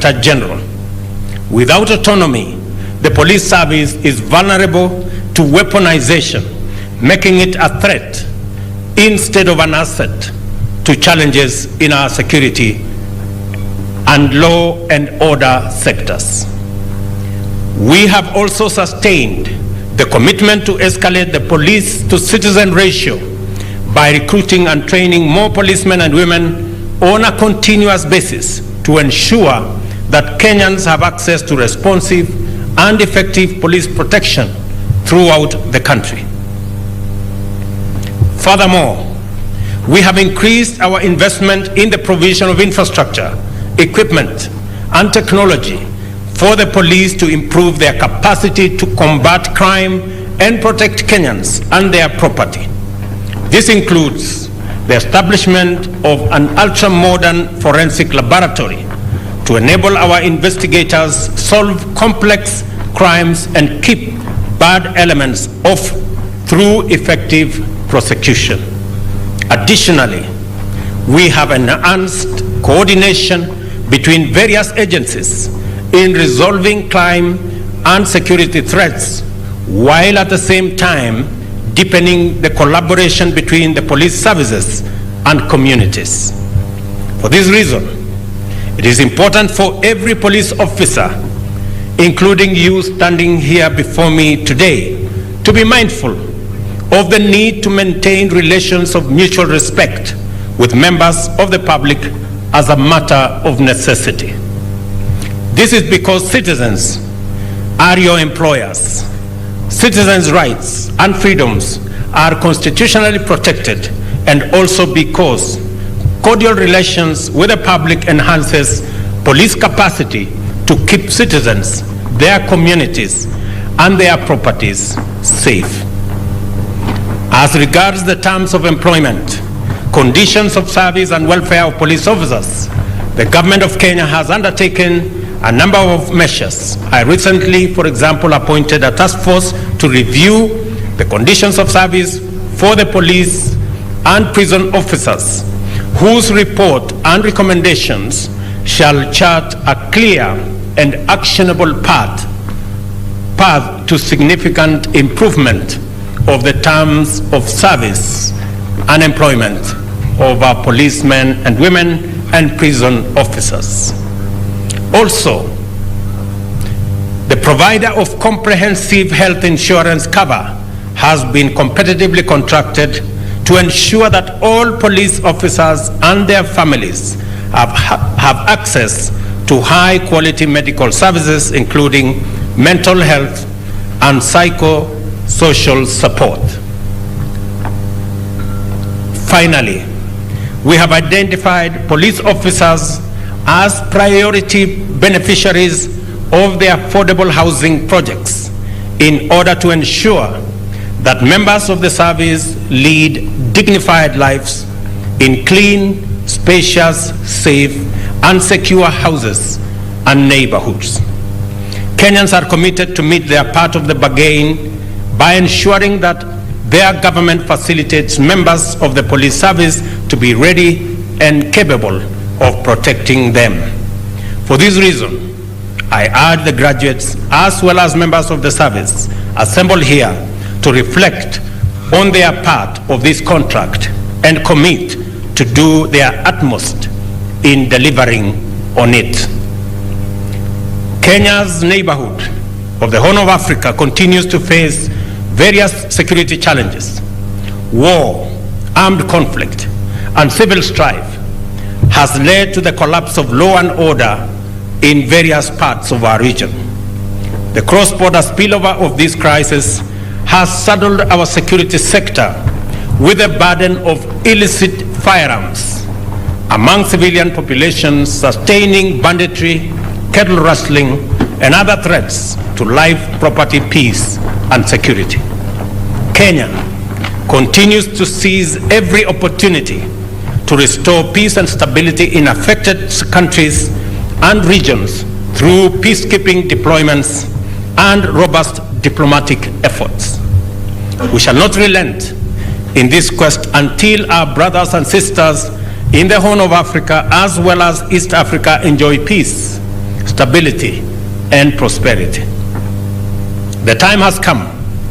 Inspector General. Without autonomy, the police service is vulnerable to weaponization, making it a threat instead of an asset to challenges in our security and law and order sectors. We have also sustained the commitment to escalate the police to citizen ratio by recruiting and training more policemen and women on a continuous basis to ensure that Kenyans have access to responsive and effective police protection throughout the country. Furthermore, we have increased our investment in the provision of infrastructure, equipment, and technology for the police to improve their capacity to combat crime and protect Kenyans and their property. This includes the establishment of an ultra-modern forensic laboratory to enable our investigators solve complex crimes and keep bad elements off through effective prosecution. Additionally, we have enhanced coordination between various agencies in resolving crime and security threats, while at the same time deepening the collaboration between the police services and communities. For this reason, it is important for every police officer, including you standing here before me today, to be mindful of the need to maintain relations of mutual respect with members of the public as a matter of necessity. This is because citizens are your employers. Citizens' rights and freedoms are constitutionally protected, and also because cordial relations with the public enhances police capacity to keep citizens, their communities, and their properties safe. As regards the terms of employment, conditions of service and welfare of police officers, the government of Kenya has undertaken a number of measures. I recently, for example, appointed a task force to review the conditions of service for the police and prison officers, whose report and recommendations shall chart a clear and actionable path to significant improvement of the terms of service and employment of our policemen and women and prison officers. Also, the provider of comprehensive health insurance cover has been competitively contracted to ensure that all police officers and their families have access to high-quality medical services, including mental health and psychosocial support. Finally, we have identified police officers as priority beneficiaries of the affordable housing projects in order to ensure that members of the service lead dignified lives in clean, spacious, safe, and secure houses and neighborhoods. Kenyans are committed to meet their part of the bargain by ensuring that their government facilitates members of the police service to be ready and capable of protecting them. For this reason, I urge the graduates as well as members of the service assembled here to reflect on their part of this contract and commit to do their utmost in delivering on it. Kenya's neighborhood of the Horn of Africa continues to face various security challenges. War, armed conflict, and civil strife has led to the collapse of law and order in various parts of our region. The cross-border spillover of this crisis has saddled our security sector with the burden of illicit firearms among civilian populations, sustaining banditry, cattle rustling, and other threats to life, property, peace, and security. Kenya continues to seize every opportunity to restore peace and stability in affected countries and regions through peacekeeping deployments and robust diplomatic efforts. We shall not relent in this quest until our brothers and sisters in the Horn of Africa as well as East Africa enjoy peace, stability, and prosperity. The time has come